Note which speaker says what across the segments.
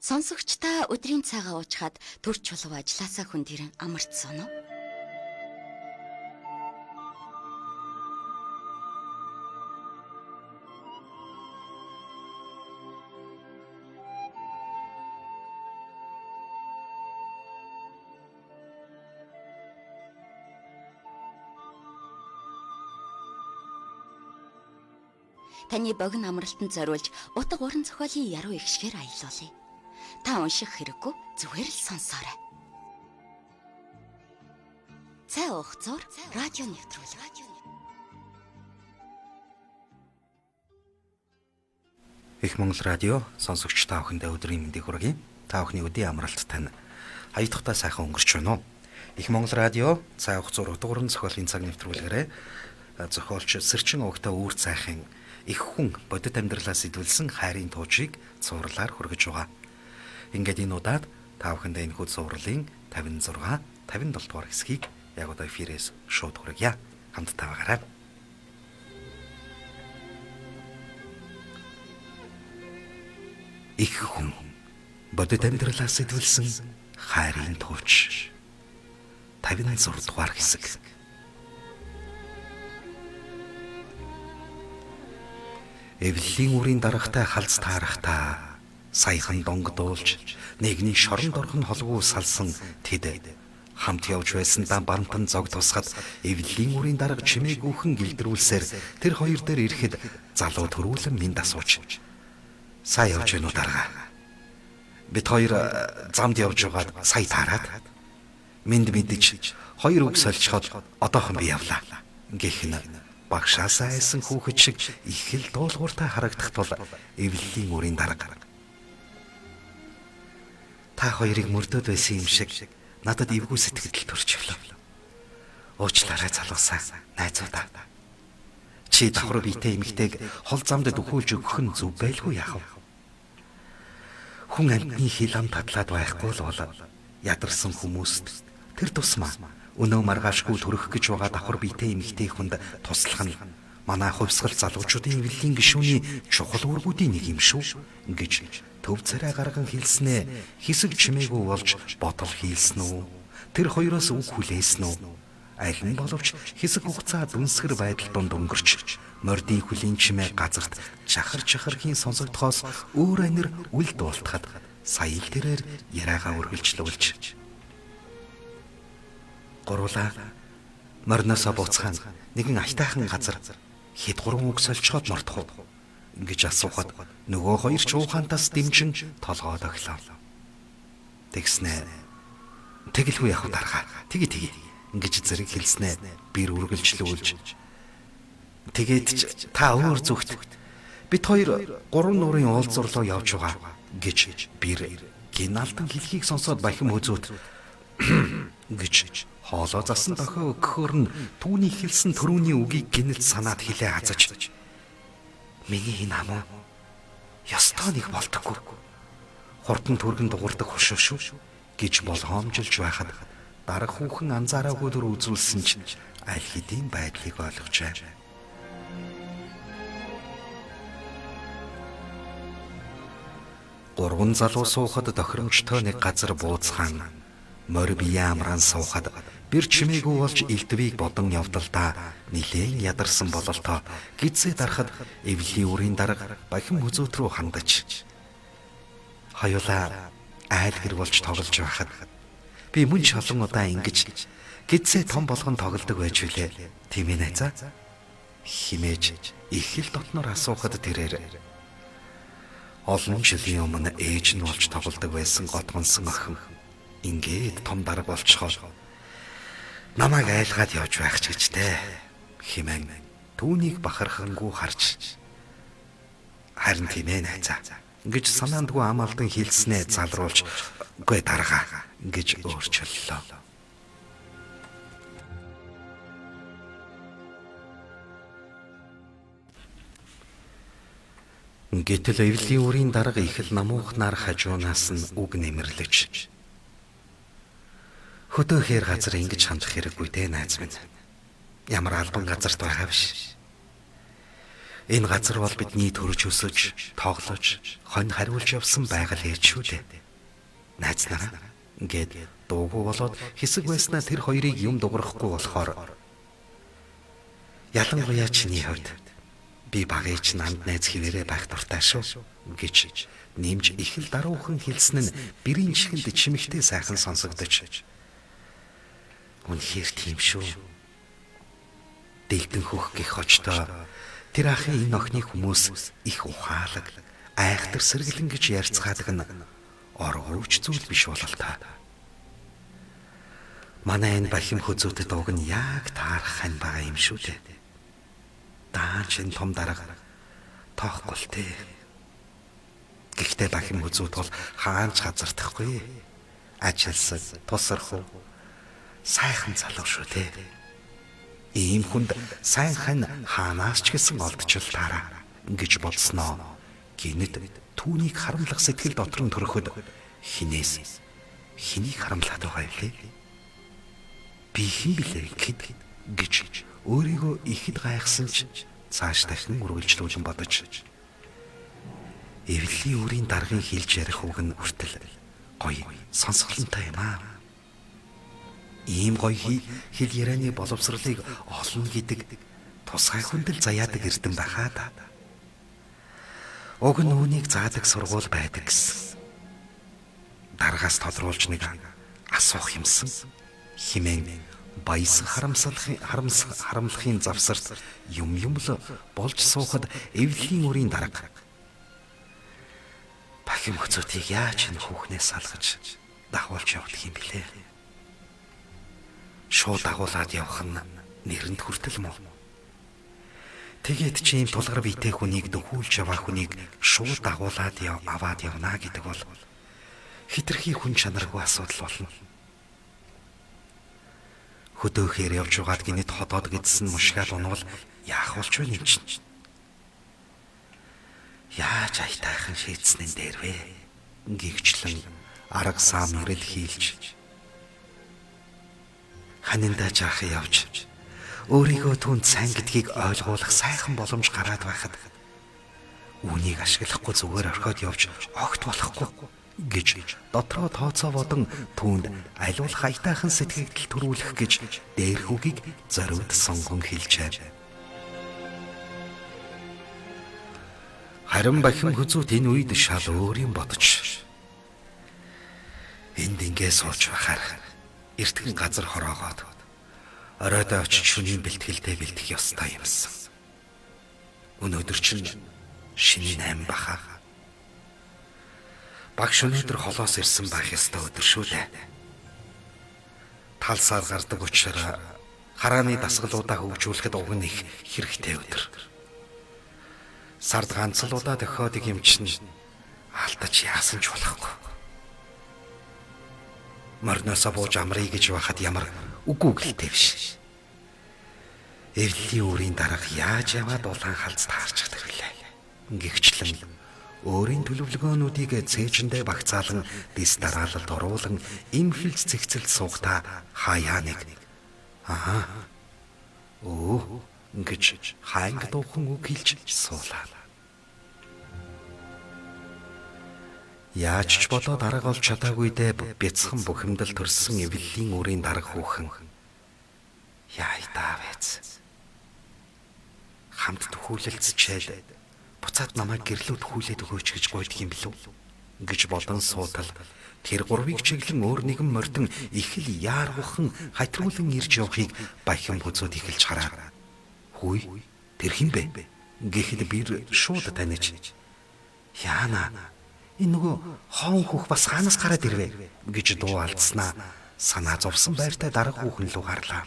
Speaker 1: Сонсогчдаа өдрийн цагаа уучгаад төрч чулуу ажилласаа хүн тэрэн амарцсан уу? Таны богино амралтанд зориулж утга уран зохиолын яруу ихшгээр аялуулъя. Та унших хэрэггүй, зүгээр л сонсоорой. Цай уух зур радио нэвтрүүлэг.
Speaker 2: Их Монгол радио сонсогч та бүхэндээ өдрийн мэндийг хүргэе. Та бүхний өдийн амралт тань аяхдахтаа сайхан өнгөрч байна уу? Их Монгол радио цай уух зур утга уран зохиолын цаг нэвтрүүлгээрээ зохиолч Сэрчин Угтаа Үүр цайхын их хүн бодит амьдралаа сэтгүүлсэн хайрын туужийг цувралаар хүргэж байгаа. Ингээд энэ удаад та бүхэндээ энэхүү цувралын 56, 57 дугаар хэсгийг яг одоо эфирээс шууд хүргье. Хамтдаа байгаарай. Их хүн бодит амьдралаа сэтгүүлсэн хайрын тууж 56 дугаар хэсэг. Эвлэлийн үрийн дарагтай халз таарахтаа саяхан донгодуулж нэгний шоронд орхон холгүй салсан тэд хамт явж байсандаа барамтан зог тусахад эвлэлийн үрийн дарга чимээг үхэн гэлдрүүлсээр тэр хоёр дээр ирэхэд залуу төрүүлэн минь асууж сая явж гэнэ үү дарга? Бид хоёр замд явж байгаад сая таарад минь мэдэж хоёр үг сольчход одоохон би явлаа гэх нь багшаасаа айсан хүүхэд шиг их л дуулууртай харагдах тул эвлэлийн үрийн дарга та хоёрыг мөрдөөд байсан юм шиг надад эвгүй сэтгэл төрчихлөө. Уучлаарай залуусаа найзуудаа. Чи давхар биетэй эмэгтэйг хол замд дөхүүлж өгөх нь зөв байлгүй яах вэ? Хүн амьтны хил ам татлаад байхгүй л бол ядарсан хүмүүст тэр тусмаа өнөө маргаашгүй төрөх гэж байгаа давхар биетэй эмэгтэй хүнд туслах нь манай хувьсгал залуучуудын эвлэлийн гишүүний чухал үүргүүдийн нэг юм шүү гэж төв царай гарган хэлснээ хэсэг чимээгүй болж бодол хийлсэн үү? Тэр хоёроос үг хүлээсэн үү? Аль нь боловч хэсэг хугацаа дүнсгэр байдал донд өнгөрч мордын хүлийн чимээ газарт чахархийн сонсогдохоос өөр анир үл дуултахад сая л тэрээр яриагаа үргэлжлүүлж гуруула морноосоо буцхан нэгэн айтайхан газар хэд гурван үг сольчход мортох уу гэж асуухад нөгөө хоёр ч уухантаас дэмжин толгойд оглоо. Тэгснэ тэгэлгүй явах дарга тгий ингэж зэрэг хэлснэ бэр үргэлжлүүлж тэгээд та өөр зүгт бид хоёр гурван нуурын уулзуурлуу явж байгаа гэж бэр гиналдан хэлхийг сонсоод бахим хөзөөт гэж хоолоо засан дохио өгөхөр нь түүний хэлсэн төрүүний үгийг гинэлт санаад хэлээ хазаж миний энэ хамаа ёстой нэг болдоггүй хурдан түргэн дуурдаг хошоо шүү гэж болгоомжилж байхад дарга хүүхэн анзаараагүй дөр үзүүлсэн ч аль хэдийн байдлыг ойлгожээ. Гурван залуу суухад тохиромжтой нэг газар бууцхан морь бие амраан суухад бэр чимээгүй болж элдвийг бодон явдалдаа нилээн ядарсан бололтоо гизээ дарахад эвлэлийн үрийн дарга бахим хөзөөт рүү хандаж хоёулаа айл гэр болж тоглож байхад би мөн ч олон удаа ингэж гизээ том болгон тоглодог байж билээ тийм ээ найзаа химээж их л дотноор асуухад тэрээр олон жилийн өмнө ээж нь болж тоглодог байсан готгонсон охин ингээд том дарга болчихоо намайг айлгаад явж байх ч гэжтэй химэн түүнийг бахархангүй харж харин тийм ээ найзаа гэж санаандгүй амалдан хэлснээ залруулж үгүй дарга гэж өөрчлөлөө. Гэтэл эвлэлийн үрийн дарга их л намуухнаар хажуунаас нь үг нэмэрлэж хөдөөхээр газар ингэж хандах хэрэггүй дээ найз минь. Ямар албан газарт байгаа биш. Энэ газар бол бидний төрж өсөж, тоглож, хонь хариулж явсан байгаль ээж шүү дээ. Найз нараа гээд дуугүй болоод хэсэг байснаа тэр хоёрыг юм дуурахгүй болохоор ялангуяа чиний хувьд би багыч намд найз хിവэрэ байх дуртай шүү гэж нэмж их л даруухан хэлсэн нь бэрийн чихэнд чимэгтэй сайхан сонсогдож. Үнэхээр тийм шүү. Дэлгэн хөх гих очтоо тэр ахын энэ охины хүмүүс их ухаалаг, айхтар сэргэлэн гэж ярьцгаадаг нь оргууч зүйл биш бололтой. Манай энэ бахим хөзөөдөд уг нь яг таарах хань байгаа юм шүү дээ. Даач энэ том дарга тоохгүй л тээ. Гэхдээ бахим хөзөөд бол хаанч газардахгүй. Ажилсаг, тусархуу, сайхан залуу шүү дээ. Ийм хүнд сайн хань хаанаас ч гэсэн олдчил таараа гэж бодсноо. Гинэд түүнийг харамлах сэтгэл дотор нь төрөхөд хэнийг харамлаад байгаа юм лээ? Би хэн билээ гэж өөрийгөө ихэд гайхсан ч цааш дахин үргэлжлүүлэн бодож. Эвлэлийн үрийн даргын хэлж ярих үг нь хүртэл гоё сонсголонтой юм аа. Ийм гоё хэл ярианы боловсролыг олно гэдэг тусгай хүндэл заяадаг эрдэм байхаа та. Уг нь үүнийг заадаг сургууль байдаг гэсэн. Даргаас тодруулж нэг асуух юмсан химэн баяс харамлахын завсарт юм л болж суухад эвлэлийн үрийн дарга бахим хөзөөдийг яаж энэ хүүхнээс салгаж дагуулж явдаг юм бэлээ. Шууд дагуулад явах нь нэрэнд хүртэл мөн. Тэгээд чи юм тулгар биетэй хүнийг дөхүүлж яваа хүнийг шууд дагуулад аваад явна гэдэг бол хитрхи хүн чанаргүй асуудал болно. Хөдөөхөр явж байгаад гинэд ходоод гэдсэн мушгаад унвал яах болж вэ юм чинь? Яаж айтайхан шийдсэн дээр вэ? Гэгчлэн арга сам ирэл хийлж ханинда жаахыг явж өөрийгөө түн сайн гэдгийг ойлгуулах сайхан боломж гараад байхад үүнийг ашиглахгүй зүгээр орхиод явж огт болохгүй гэж дотроо тооцоо бодон түүнд аливаалах айтайхан сэтгэл төрүүлэх гэж дээрх үгийг зориуд сонгон хэлжээ. Харин бахим хөзөөд энэ үед шал өөр юм бодож энд ингээ сууж байхаар эртхэн газар хороогоод оройдоо очиж шөнийн бэлтгэлдээ бэлтэх ёстой юмсан. Өнөөдөр чинь шинийн 8 баха. Багш өнөөдөр холоос ирсэн байх ёстой өдөр шүү дээ. Тал сар гардаг учраас харааны дасгалуудаа хөгжүүлэхэд уг нь их хэрэгтэй өдөр. Сард ганц л удаа дохиодог юм чинь алдаж яасан ч болохгүй. Морноосоо бууж амрыг гэж байхад ямар үгүй гэлтэй биш. Эвлэлийн үрийн дарга яаж яваад улаан халз таарчдаг вүлээ. Гэгчлэн өөрийн төлөвлөгөөнүүдийг цээжиндээ багцаалан дис дараалалд оруулан имхэлж цэгцэлд суугатаа хаяа нэг. Гэж хаанг дуухан үг хэлж суулаа. Яаж ч болоод арга олж чадаагүйдээ бяцхан бухимдал төрсөн эвлэлийн үрийн дарга хүүхэн яй таавэц хамт төхүүлэлцчээд буцаад намайг гэрлүүд хүлээд өгөөч гэж гуйдаг юм билүү гэж бодон суудал тэр гурвыг чиглэн өөр нэгэн мордон их л яаргухан хатруулан ирж явахыг бахим хөзөөд ихэлж хараа. Хүй тэр хин бэ гэхэд бир шууд таньж яана энэ нөгөө хоон хүүх бас хаанаас гараад ирвэ гэж дуу алдснаа санаа зовсон байртай дарга хүүхэн лүү гарлаа.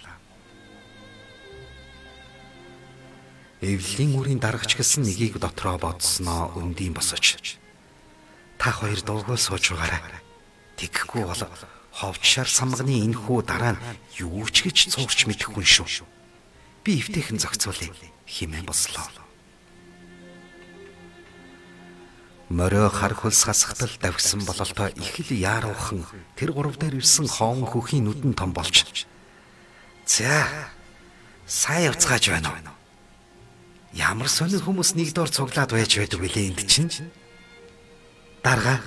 Speaker 2: Эвлэлийн үрийн даргач гэсэн нэгийг дотроо бодсноо өндөйн босож. Та хоёр дуугүй сууж байгаарай. Тэгэхгүй бол ховчшаар самганы энэ хүү дараа нь юу ч гэж цуурч мэдэхгүй шүү. Би эвтэйхэн зохицуулъя хэмээн бослоо. Морио хар хөлс хасгатал давгсан бололтой их л яаруухан тэр гурав дээр ирсэн хоон хүүхийн нүдэн том болж. За сайн явцгааж байна уу? Ямар сонир хүмүүс нэг доор цуглаад байж байдаг билээ энд чинь. Дарга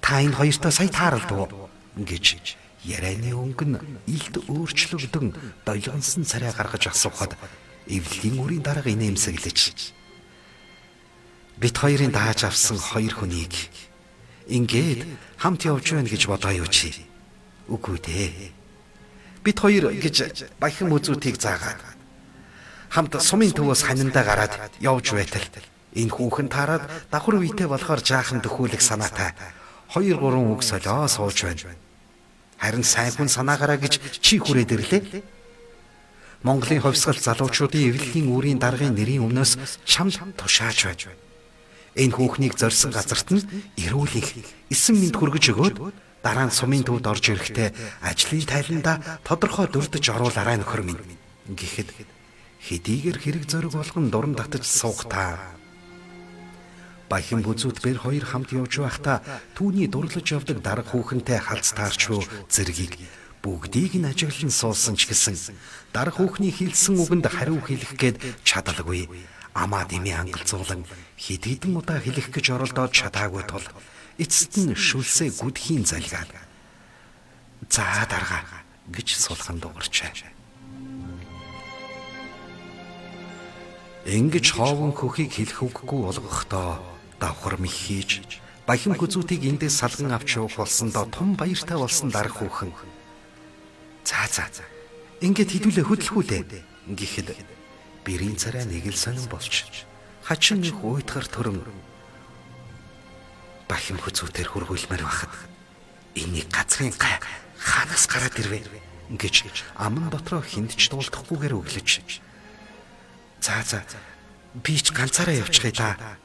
Speaker 2: та энэ хоёртоо сая тааралдав гэж ярианы өнгө нь илт өөрчлөгдөн долгионсон царай гаргаж асуухад эвлэлийн үрийн дарга инээмсэглэж бит хоёрын дааж авсан хоёр хүнийг ингээд хамт явж байна гэж бодоо юу чи? Үгүй дээ. Бит хоёр гэж баяхан үзүүтийг заагаад хамт сумын төвөөс ханиндаа гараад явж байтал энэ хүүхэн таарад давхар үйтэй болохоор жаахан дөхүүлэх санаатай 2-3 үг солио сууж байна. Харин сайн хүн санаагаараа гэж чи хүрээд ирлээ. Монголын хувьсгал залуучуудын эвлэлийн үрийн даргын нэрийн өмнөөс чамд тушааж байна. Энэ хүүхнийг зорьсон газарт нь эрүүлэх, эсэм мэд хүргэж өгөөд дараа нь сумын төвд орж ирэхдээ ажлын тайландаа тодорхой дурдж оруулаарай нөхөр минь гэхэд хэдийгээр хэрэг зориг болгон дуран татаж суух та. Баян бүзүүд бэр хоёр хамт явж байхдаа түүний дурлаж явдаг дарга хүүхэнтэй халз таарчгүй зэргийг бүгдийг нь ажиглан суулсан ч гэсэн дарга хүүхний хэлсэн үгэнд хариу хэлэх гээд чадалгүй. Амаа дими ангалзуулан хэд хэдэн удаа хэлэх гэж оролдоод чадаагүй тул эцэст нь шүлсээ гүдхийн залгаад за дарга гэж сулхан дуурчээ. Ингэж хоовон хөхийг хэлэх үггүй болгохдоо давхар мих хийж баян хүзүүтийг эндээс салган авч явах болсондоо том баяртай болсон дарга хүүхэн. За ингээд хідүүлээ хөдлөхүүлээ гэхэд бэрийн царай нэг л сонин болч хачин их уйтгар төрөн баян хүзүүтээр хургуулмаар байхад энийг газрын гай ханаас гараад ирвэ гэж аман дотроо хиндч дуулдахгүйгээр өглөж. За би ч ганцаараа явчихъя да.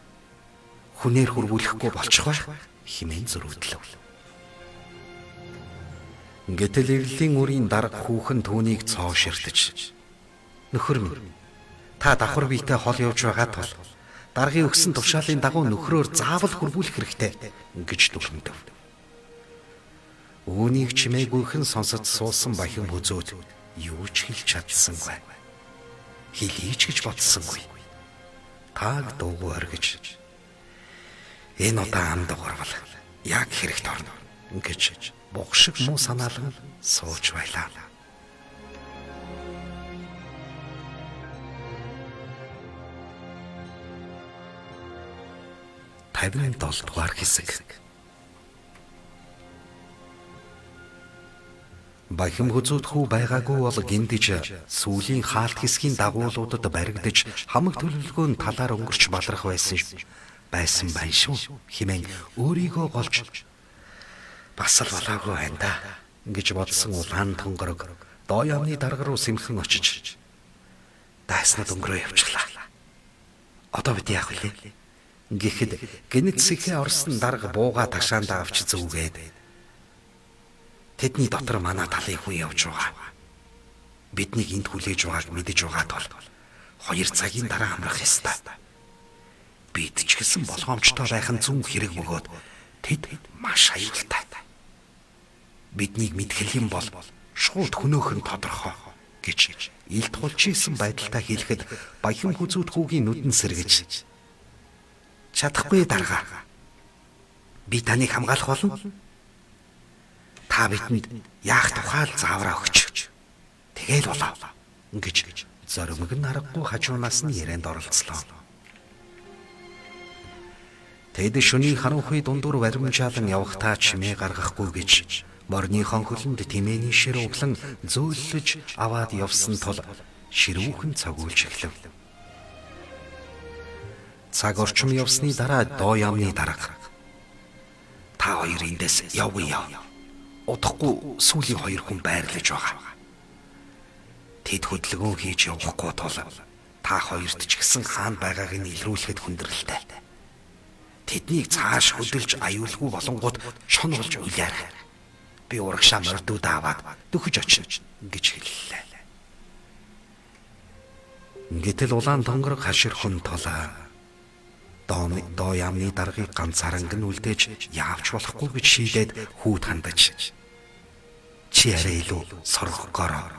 Speaker 2: Хүнээр хургуулахгүй болчих байх хэмээн зөрүүдлээ. Гэтэл эвлэлийн үрийн дарга хүүхэн түүнийг цоо ширтэж нөхөр минь та давхар биетэй хол явж байгаа тул даргын өгсөн тушаалын дагуу нөхрөөр заавал хургуулах хэрэгтэй гэж дүгнэв. Үүнийг чимээгүйхэн сонсож суусан баян бүзүүд юу ч хэлж чадсангүй. Хэлийч гэж бодсонгүй. Тааг дуугүй оргиж энэ удаа амд горвол яг хэрэгт орно гэж богшиг муу санаалан сууж байлаа. 57 дугаар хэсэг. Баян хүзүүд хүү байгаагүй бол гиндэж сүүлийн хаалт хэсгийн дагуулуудад баригдаж хамаг төлөвлөгөөнд талаар өнгөрч балрах байсан байна шүү хэмээн өөрийгөө голж бас л болоогүй байна да гэж бодсон улаан тонгорог доо ямны дарга руу сэмхэн очиж дайснад өнгөрөө явчихлаа. Одоо бид яах вэ? Гэхэд гинэт сэхээ орсон дарга бууга ташаандаа авч зүгээд тэдний дотор манай талын хүн явж байгаа. Биднийг энд хүлээж байгааг мэдэж байгаа тул 2 цагийн дараа амрах ёстой. Бид ч гэсэн болгоомжтой байх нь зүн хэрэг бөгөөд тэд маш аюултай. Биднийг мэдгэл юм бол шууд хөнөөх нь тодорхой гэж илт хулж исэн байдалтай хэлэхэд баян хүзүүд хүүгийн нүдэн сэргэж чадахгүй дарга. Би таныг хамгаалах болно. Та бидэнд яах тухай заавраа өгч. Тэгэл болоо гэж зоримог нь аргагүй хажуунаас нь ярианд оролцлоо. Тэд шөнийн харанхуй дундуур баримжаалан явахтаа чимээ гаргахгүй гэж морныхон хөлөнд тэмээний шир углан зөөлөж аваад явсан тул ширүүхэн цагуулж эхлэв. Цаг орчим явсны дараа доо ямны дарга та хоёр эндээс явъя. Удахгүй сүүлийн 2 хүн байрлаж байгаа. Тэд хөдөлгөөн хийж явахгүй тул та хоёрт ч гэсэн хаан байгааг нь илрүүлэхэд хүндрэлтэй. Тэднийг цааш хөдөлж аюулгүй болонгууд шонголж уйлаарай. Би урагшаа мордууд аваад дөхөж очино гэж хэллээ. Гэтэл улаан тонгорог хаширхун толоо доо ямны даргыг ганцаарнг нь үлдээж яавч болохгүй гэж шийдээд хүүд хандаж чи арай илүү соргогоороо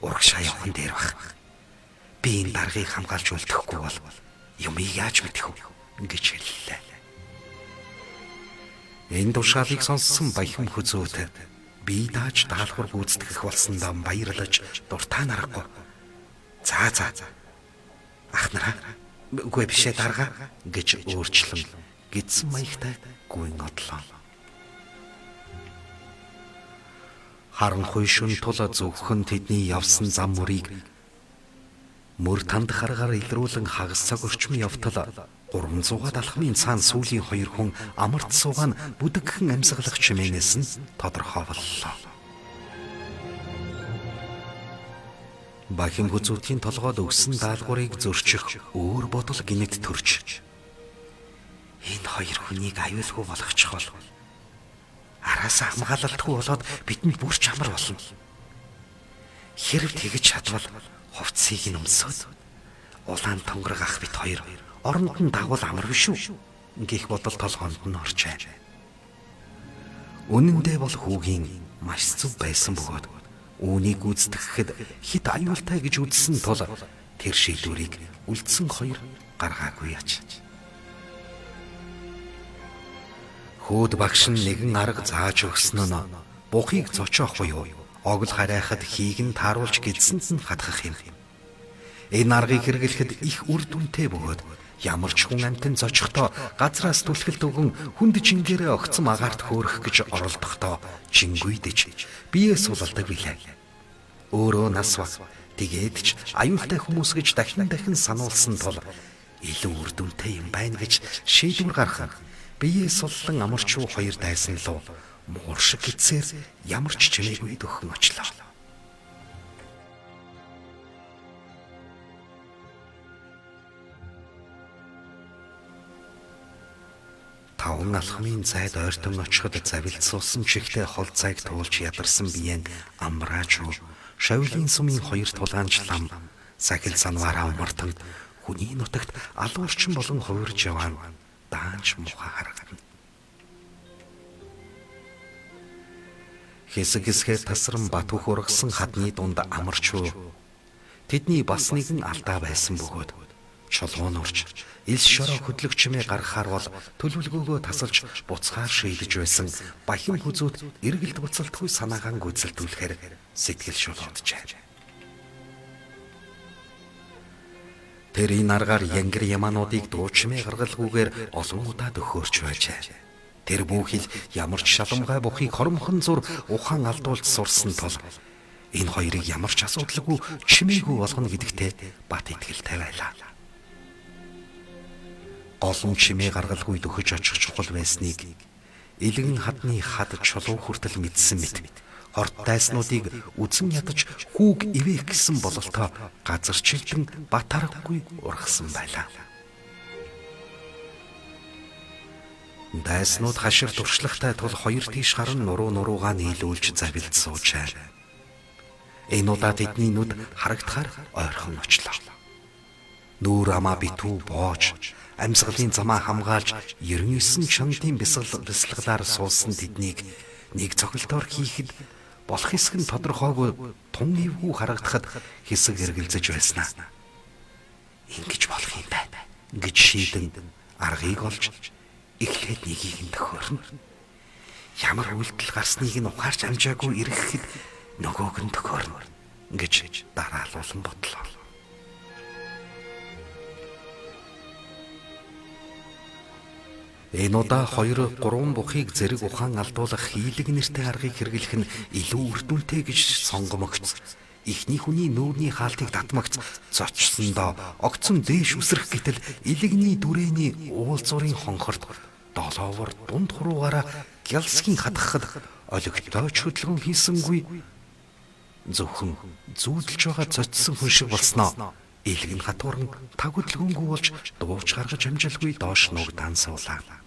Speaker 2: урагшаа явхан дээр баг. Би энэ даргаыг хамгаалж үлдэхгүй бол юмыг яаж мэдэх вэ гэж хэллээ. Энэ тушаалыг сонссон баян хүзүүт би дааж даалгавар гүйцэтгэх болсондоо баярлаж дуртай нарахгүй. За ах нараа үгүй бишээ дарга гэж өөрчлөн гидсэн маягтай гүйн одлоо. Харанхуй шүн тул зөвхөн тэдний явсан зам мөрийг мөр танд харгаар илрүүлэн хагас цаг орчим явтал 300-аад алхмын цаан сүүлийн 2 хүн амарт суугаан бүдэгхэн амьсгалах чимээнээс нь тодорхой боллоо. Бахим хүзүүтийн толгойд өгсөн даалгаврыг зөрчих өөр бодол гинэд төрж энэ 2 хүнийг аюулгүй болгочих бол араас хамгаалалтгүй болоод бидэнд бүр ч амар болно. Хэрв тэгж чадвал хувцсыг нь өмсөөд улаан тонгор ах бит 2 оронд нь дагвал амар биш үү гэх бодол толгоонд нь оржээ. Үнэн дээр бол хүүгийн маш зөв байсан бөгөөд үүнийг гүйцэтгэхэд хит аюултай гэж үзсэн тул тэр шийдвэрийг үлдсэн 2 гаргаагүй яач. Хөөд багш нь нэгэн арга зааж өгсөн нь бухыг зочоох буюу огл харайхад хийг нь тааруулж гидсэнд нь хатгах юм. Энэ аргыг хэрэглэхэд их үр дүнтэй бөгөөд ямар ч хүн амтэн зочихдоо газраас түлхэлт өгөн хүнд жингээрээ огцом агаарт хөөрөх гэж оролдохдоо жингүйдэж биеэ суулдаг билээ. Өөрөө нас ба тэгээд ч аюултай хүмүүс гэж дахин сануулсан тул илүү үр дүнтэй юм байна гэж шийдвэр гаргах биеэ суллан амарчуу 2 дайсан луу муур шиг гидсээр ямар ч чимээгүй дөхөн очлоо. Таван алхмын зайд ойртон очиход завилдсуусан чихтэй хол зайг туулж ядарсан биеэн амраач руу шавлын сумын 2 тулгаанч лам сахил санвараа умартан хүний нутагт алуурчин болон хувирж яваан даанч муха харагдана. Хэсэг-хэсгээр тасран бат хөх ургасан хадны дунд амарчуу тэдний бас нэгэн алдаа байсан бөгөөд чулуун урч элс шороо хөдлөх чимээ гаргахаар бол төлөвлөгөөгөө тасалж буцхаар шийдэж байсан баян хүзүүд эргэлт буцалтгүй санаагаан гүйцэлдүүлэхээр сэтгэл шулууджээ. Тэр энэ аргаар янгир ямаануудыг дуучмээ гаргалгүйгээр олон удаа дөхөөрч байжээ. Тэр бүхэл ямар ч шаламгай бухыг хоромхон зур ухаан алдуулж сурсан тул энэ 2-ыг ямар ч асуудалгүй чимээгүй болгоно гэдэгтээ бат итгэлтэй байлаа. Олон чимээ гаргалгүй дөхөж очих чухал байсныг элгэн хадны хад чулуу хүртэл мэдсэн мэт хорт дайснуудыг үзэн ядаж хүүг ивэх гэсэн бололтоо газар чилдэн бат харахгүй ургасан байлаа. Дайснууд хашир туршлагатай тул 2 тийш харан нуруугаа нийлүүлж завилд суужээ. Энэ удаа тэдний нүд харагдахаар ойрхон очлоо. Нүүр амаа битүү боож амьсгалын замаа хамгаалж 99 чамдын бясалгалаар суусан тэднийг нэг цогцолтоор хийхэд болох хэсэг нь тодорхойгүй тун эвгүй харагдахад хэсэг эргэлзэж байснаа. Ингэж болох юм байна гэж шийдэн аргыг олж эхлээд нэгийг нь төхөөрнө. Ямар үйлдэл гарсныг нь ухаарч амжаагүй ирэхэд нөгөөг нь төхөөрнө гэж дараалуулан бодлоо. Энэ удаа 2-3 бухыг зэрэг ухаан алдуулах хийлэг нэртэй аргыг хэрэглэх нь илүү үр дүнтэй гэж сонгомогц. Эхний хүний нүүрний хаалтыг татмагц зочсондоо огцон дээш үсрэх гэтэл илэгний дүрэний уулзуурын хонхорт долоовор дунд хуруугаараа гялсхийн хатгахад олигтой хөдөлгөөн хийсэнгүй зөвхөн зүүдэлж байгаа зочсон хүн шиг болсноо. Илэг нь хатуурн таг хөдөлгөөнгүй болж дууч гаргаж амжилгүй доош нугдаан суулаа.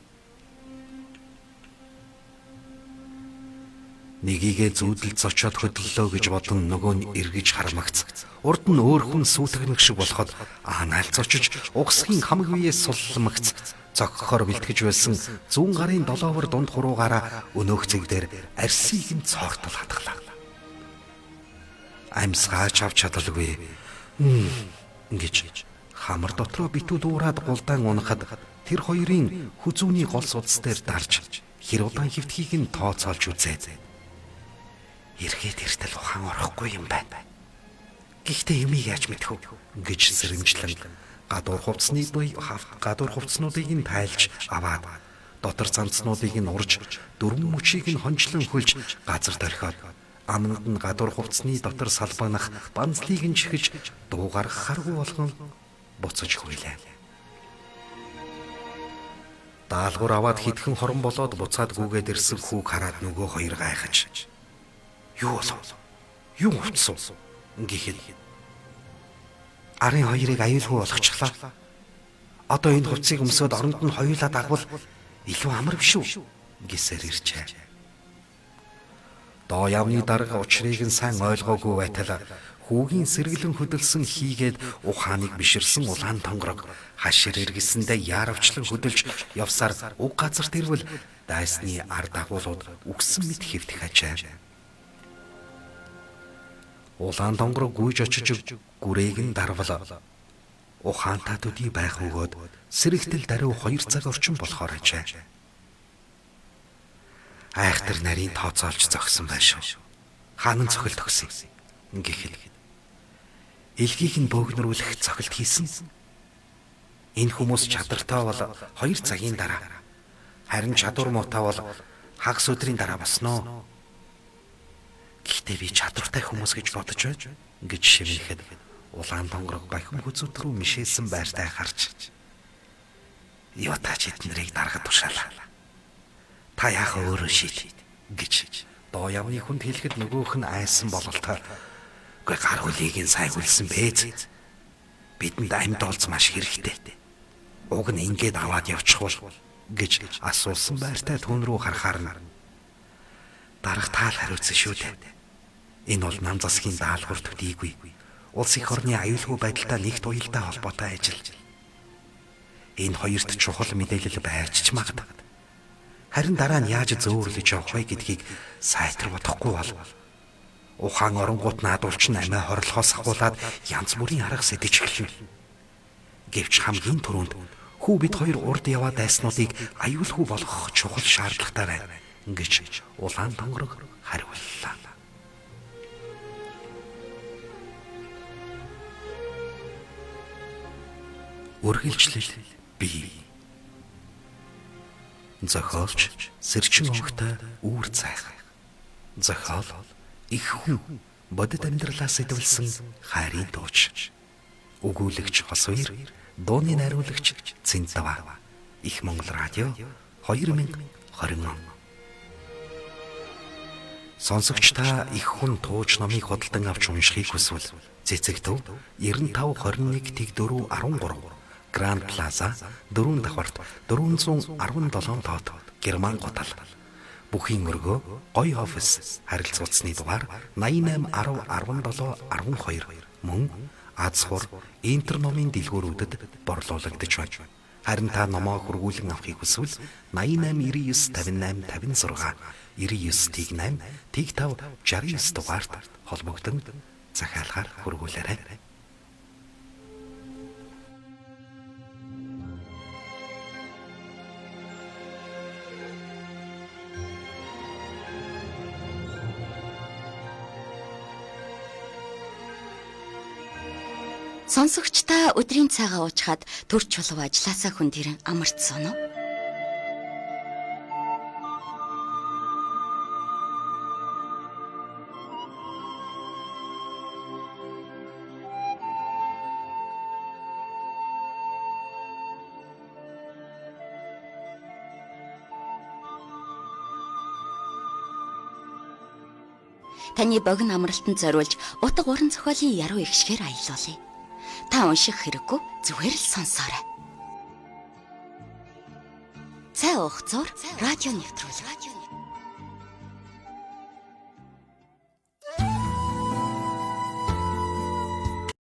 Speaker 2: Нэгийгээ зүүдэлд зочоод хөдлөлөө гэж бодон нөгөө нь эргэж хармагц. Урд нь өөр хүн сүйтгэнэг шиг болоход наалц очиж угсгийн хамаг биеэс сулламгц. Зогхохоор бэлтгэж байсан зүүн гарын долоовор дунд хуруугаараа өнөөх зэг дээр арсыг нь цоортол хатглаа. Амьсгаач авч чадалгүй. гэж хамар дотроо битүү дуурайд гулдаан унахад тэр хоёрын хүзүүний гол судас дээр дарж хэр удаан хөвтхийг нь тооцоолж үзээд эргээд эртэл ухаан орохгүй юм байна. Гэхдээ юмыг яаж мэдэх вэ гэж сэрэмжлэн гадуур хувцснуудыг нь тайлж аваад дотор цамцнуудыг нь урж дөрвөн мөчийг нь хончлон хөлж газар дөрхиод амнад нь гадуур хувцсны дотор салбанах банзлыг нь чихэж дуу гаргахааргүй болгон буцаж хуйлаа. Даалгавар аваад хитгэн хорон болоод буцаад гүгээд ирсэн хүүг хараад нөгөө хоёр гайхаж юу болов? Юу хувцсан? Гэхэд арын хоёрыг аюулгүй болгочихлаа. Одоо энэ хувцсыг өмсөд оронд нь хоёулаа дагвал илүү амар биш үү? Гэсээр ирчээ. Доо явны дарга учрыг нь сайн ойлгоогүй байтал хүүгийн сэргэлэн хөдөлсөн хийгээд ухааныг биширсэн улаан тонгорог хашир эргэсэндээ яаравчлан хөдөлж явсаар уг газар тэрвэл дайсны ард агуулууд үгсэн мэт хэвтэх ажээ. Улаан тонгорог гүйж очиж гүрээг нь дарвал ухаантай төдий байх өгөөд сэрэгтэл даруй 2 цаг орчим болохоор ажээ. Айхтар нарийн тооцоолж зогсон байх шүү. Хаанан цохил төгсөн. Гэхэд элхийг нь бөөгнөрүүлэх цохилт хийсэн. Энэ хүмүүс чадвартай бол 2 цагийн дараа. Харин чадвар муутай бол хагас өдрийн дараа босноо. Гэхдээ би чадвартай хүмүүс гэж бодож байна гэж шивнэхэд улаан тонгорог баян хүзүүд рүү мишээсэн байртай харж юу тач эднэрийг даргад тушаалаа. Та яах өөрөө шийд гэж доо явны хүнд хэлэхэд нөгөөх нь айсан бололтой. Гэ гар хөлийг нь сайн хүлсэн бэз. Бидэнд амьд олз маш хэрэгтэй. Уг нь ингээд аваад явчихвал гэж асуусан байртай түн рүү харахаар нь дарга таал хариуцсан шүү дээ. Энэ бол нам засгийн даалгавар төдийгүй. Улс их орны аюулгүй байдалтай нэгт уялдаа холбоотой ажил. Энэ хоёрт чухал мэдээлэл байж ч магадгүй. Харин дараа нь яаж зөөрлөж явах вэ гэдгийг сайтар бодохгүй бол ухаан оронгууд наадуулч намаа хорлохоос ахуулаад янз бүрийн арга сэдэж эхэлнэ. Гэвч хамгийн түрүүнд хүү бид хоёр урд яваа дайснуудыг аюулгүй болгох чухал шаардлагатай байна гэж улаан тонгорог хариуллаа. Үргэлжлэл бий. Зохиолч Сэрчин огтой үүр цайх. Зохиол их хүн бодит амьдралаас сэдвэлсэн хайрын дууч. Өгүүлэгч Хосвир, дууны найруулагч Цэнтава. Их Монгол радио 2020 он. Сонсогч та их хүн тууч номыг худалдан авч уншихыг хүсвэл цэцэгтв 9521 тэг 413 Гранд Плаза 4 давхарт 417 тоод Герман готал. Бүхийн өргөө гоё офис харилцуулсны дугаар 88 10 17 12 мөн Азхур интерномын дэлгүүрүүдэд борлуулагдаж байна. Харин та номоо хургуулan авахыг хүсвэл 88 99 58 56 99 8 5 69 дугаард холбогдсон захиалгаар хургуулаарай.
Speaker 1: Сонсогч та өдрийн цагаа уучгаад төрч чулуу ажилласаа хүн тэрэн амарцсан уу? Таны богино амралтанд зориулж утга уран зохиолын яруу ихшгээр аялуулъя. Та унших хэрэггүй зүгээр л сонсоорой. Цай уух зур радио нэвтрүүлэг.